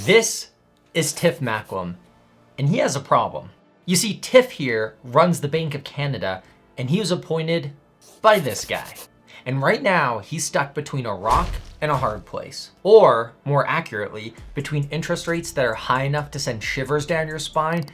This is Tiff Macklem, and he has a problem. You see, Tiff here runs the Bank of Canada, and he was appointed by this guy. And right now, he's stuck between a rock and a hard place. Or, more accurately, between interest rates that are high enough to send shivers down your spine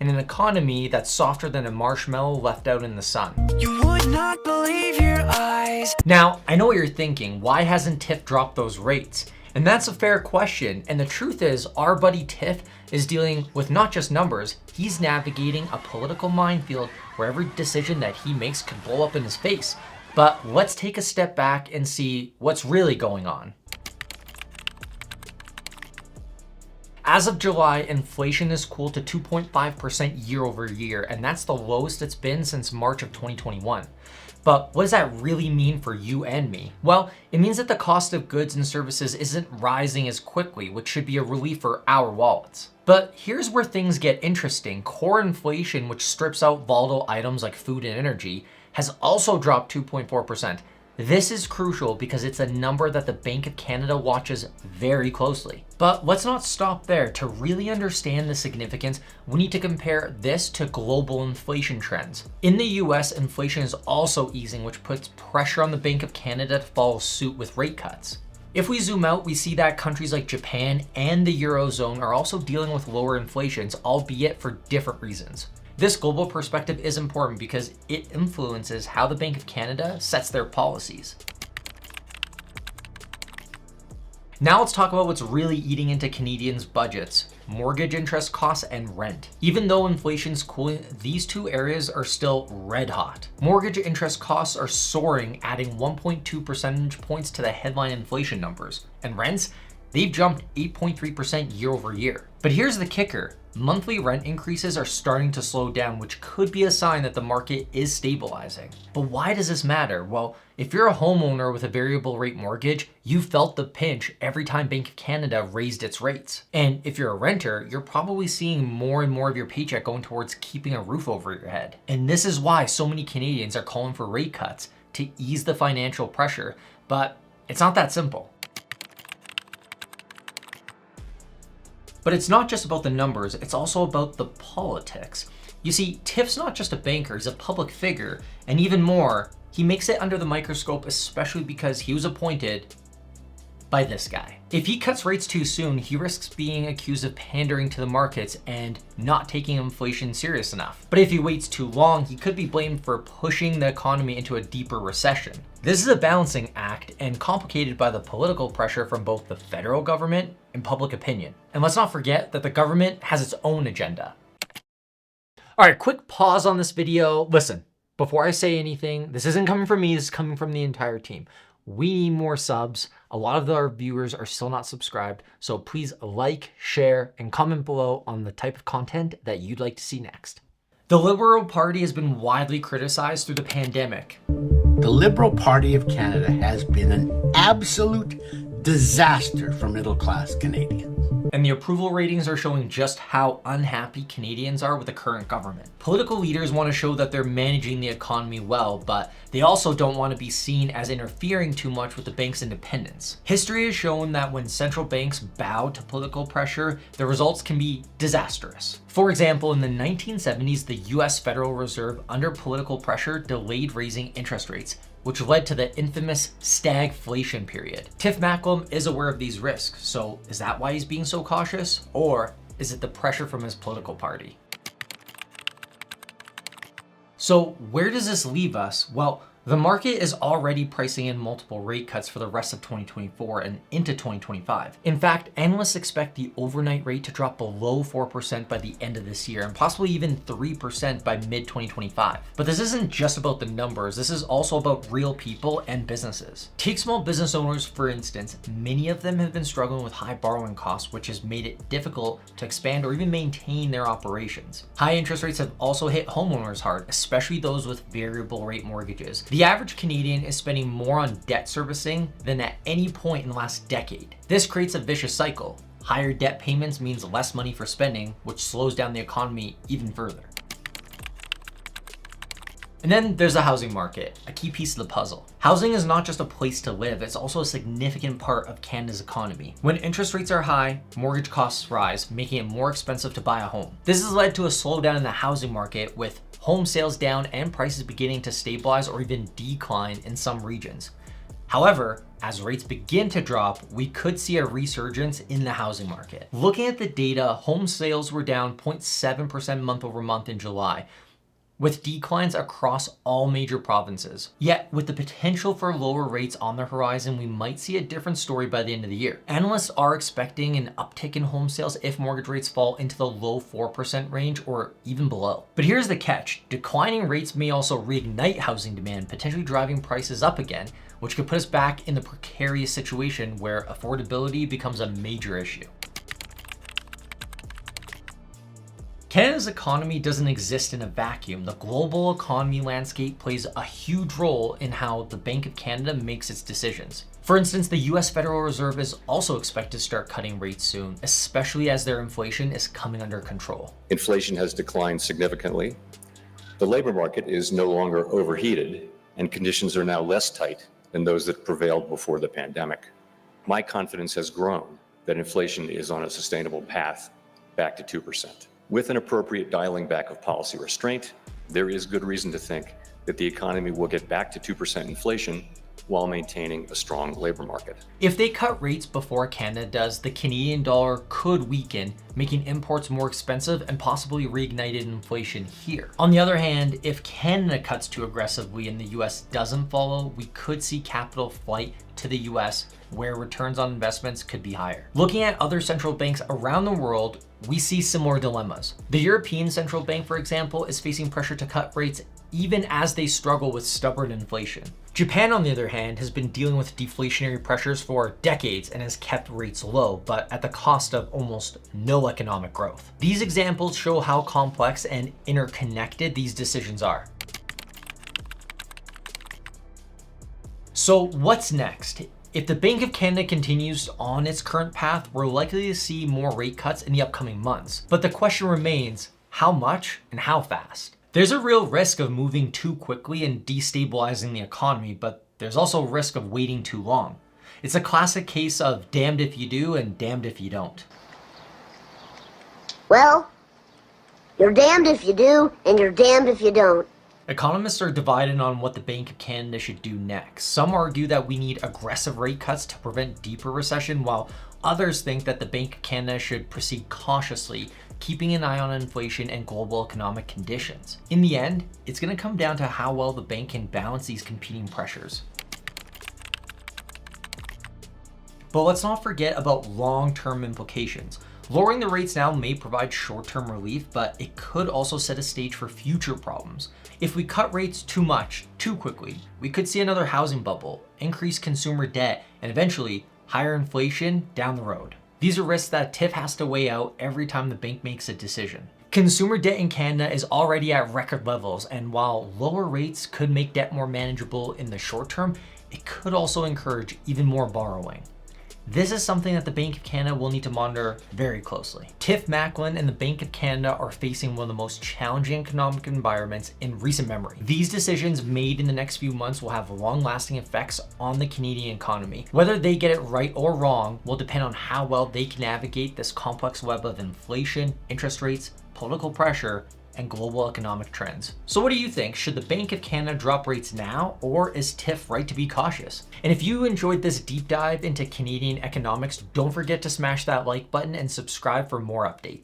and an economy that's softer than a marshmallow left out in the sun. You would not believe your eyes. Now, I know what you're thinking. Why hasn't Tiff dropped those rates? And that's a fair question. And the truth is, our buddy Tiff is dealing with not just numbers, he's navigating a political minefield where every decision that he makes could blow up in his face. But let's take a step back and see what's really going on. As of July, inflation is cooled to 2.5% year over year, and that's the lowest it's been since March of 2021. But what does that really mean for you and me? Well, it means that the cost of goods and services isn't rising as quickly, which should be a relief for our wallets. But here's where things get interesting. Core inflation, which strips out volatile items like food and energy, has also dropped 2.4%. This is crucial because it's a number that the Bank of Canada watches very closely. But let's not stop there. To really understand the significance, we need to compare this to global inflation trends. In the US, inflation is also easing, which puts pressure on the Bank of Canada to follow suit with rate cuts. If we zoom out, we see that countries like Japan and the Eurozone are also dealing with lower inflations, albeit for different reasons. This global perspective is important because it influences how the Bank of Canada sets their policies. Now let's talk about what's really eating into Canadians' budgets: mortgage interest costs and rent. Even though inflation's cooling, these two areas are still red hot. Mortgage interest costs are soaring, adding 1.2 percentage points to the headline inflation numbers. And rents, they've jumped 8.3% year over year. But here's the kicker. Monthly rent increases are starting to slow down, which could be a sign that the market is stabilizing. But why does this matter? Well, if you're a homeowner with a variable rate mortgage, you felt the pinch every time Bank of Canada raised its rates. And if you're a renter, you're probably seeing more and more of your paycheck going towards keeping a roof over your head. And this is why so many Canadians are calling for rate cuts to ease the financial pressure. But it's not that simple. But it's not just about the numbers, it's also about the politics. You see, Tiff's not just a banker, he's a public figure, and even more, he makes it under the microscope, especially because he was appointed by this guy. If he cuts rates too soon, he risks being accused of pandering to the markets and not taking inflation serious enough. But if he waits too long, he could be blamed for pushing the economy into a deeper recession. This is a balancing act and complicated by the political pressure from both the federal government and public opinion. And let's not forget that the government has its own agenda. All right, quick pause on this video. Listen, before I say anything, this isn't coming from me, this is coming from the entire team. We need more subs. A lot of our viewers are still not subscribed, so please like, share, and comment below on the type of content that you'd like to see next. The Liberal Party has been widely criticized through the pandemic. The Liberal Party of Canada has been an absolute disaster for middle-class Canadians. And the approval ratings are showing just how unhappy Canadians are with the current government. Political leaders want to show that they're managing the economy well, but they also don't want to be seen as interfering too much with the bank's independence. History has shown that when central banks bow to political pressure, the results can be disastrous. For example, in the 1970s, the US Federal Reserve, under political pressure, delayed raising interest rates, which led to the infamous stagflation period. Tiff Macklem is aware of these risks, so is that why he's being so cautious? Or is it the pressure from his political party? So where does this leave us? Well, the market is already pricing in multiple rate cuts for the rest of 2024 and into 2025. In fact, analysts expect the overnight rate to drop below 4% by the end of this year and possibly even 3% by mid-2025. But this isn't just about the numbers, this is also about real people and businesses. Take small business owners, for instance. Many of them have been struggling with high borrowing costs, which has made it difficult to expand or even maintain their operations. High interest rates have also hit homeowners hard, especially those with variable rate mortgages. The average Canadian is spending more on debt servicing than at any point in the last decade. This creates a vicious cycle. Higher debt payments means less money for spending, which slows down the economy even further. And then there's the housing market, a key piece of the puzzle. Housing is not just a place to live, it's also a significant part of Canada's economy. When interest rates are high, mortgage costs rise, making it more expensive to buy a home. This has led to a slowdown in the housing market, with home sales down and prices beginning to stabilize or even decline in some regions. However, as rates begin to drop, we could see a resurgence in the housing market. Looking at the data, home sales were down 0.7% month over month in July, with declines across all major provinces. Yet, with the potential for lower rates on the horizon, we might see a different story by the end of the year. Analysts are expecting an uptick in home sales if mortgage rates fall into the low 4% range or even below. But here's the catch. Declining rates may also reignite housing demand, potentially driving prices up again, which could put us back in the precarious situation where affordability becomes a major issue. Canada's economy doesn't exist in a vacuum. The global economy landscape plays a huge role in how the Bank of Canada makes its decisions. For instance, the US Federal Reserve is also expected to start cutting rates soon, especially as their inflation is coming under control. Inflation has declined significantly. The labor market is no longer overheated, and conditions are now less tight than those that prevailed before the pandemic. My confidence has grown that inflation is on a sustainable path back to 2%. With an appropriate dialing back of policy restraint, there is good reason to think that the economy will get back to 2% inflation while maintaining a strong labor market. If they cut rates before Canada does, the Canadian dollar could weaken, making imports more expensive and possibly reigniting inflation here. On the other hand, if Canada cuts too aggressively and the US doesn't follow, we could see capital flight to the US, where returns on investments could be higher. Looking at other central banks around the world, we see similar dilemmas. The European Central Bank, for example, is facing pressure to cut rates even as they struggle with stubborn inflation. Japan, on the other hand, has been dealing with deflationary pressures for decades and has kept rates low, but at the cost of almost no economic growth. These examples show how complex and interconnected these decisions are. So what's next? If the Bank of Canada continues on its current path, we're likely to see more rate cuts in the upcoming months. But the question remains, how much and how fast? There's a real risk of moving too quickly and destabilizing the economy, but there's also a risk of waiting too long. It's a classic case of damned if you do and damned if you don't. Well, you're damned if you do and you're damned if you don't. Economists are divided on what the Bank of Canada should do next. Some argue that we need aggressive rate cuts to prevent deeper recession, while others think that the Bank of Canada should proceed cautiously, keeping an eye on inflation and global economic conditions. In the end, it's going to come down to how well the bank can balance these competing pressures. But let's not forget about long-term implications. Lowering the rates now may provide short-term relief, but it could also set a stage for future problems. If we cut rates too much, too quickly, we could see another housing bubble, increased consumer debt, and eventually higher inflation down the road. These are risks that Tiff has to weigh out every time the bank makes a decision. Consumer debt in Canada is already at record levels, and while lower rates could make debt more manageable in the short term, it could also encourage even more borrowing. This is something that the Bank of Canada will need to monitor very closely. Tiff Macklem and the Bank of Canada are facing one of the most challenging economic environments in recent memory. These decisions made in the next few months will have long-lasting effects on the Canadian economy. Whether they get it right or wrong will depend on how well they can navigate this complex web of inflation, interest rates, political pressure, and global economic trends. So what do you think? Should the Bank of Canada drop rates now, or is Tiff right to be cautious? And if you enjoyed this deep dive into Canadian economics, don't forget to smash that like button and subscribe for more updates.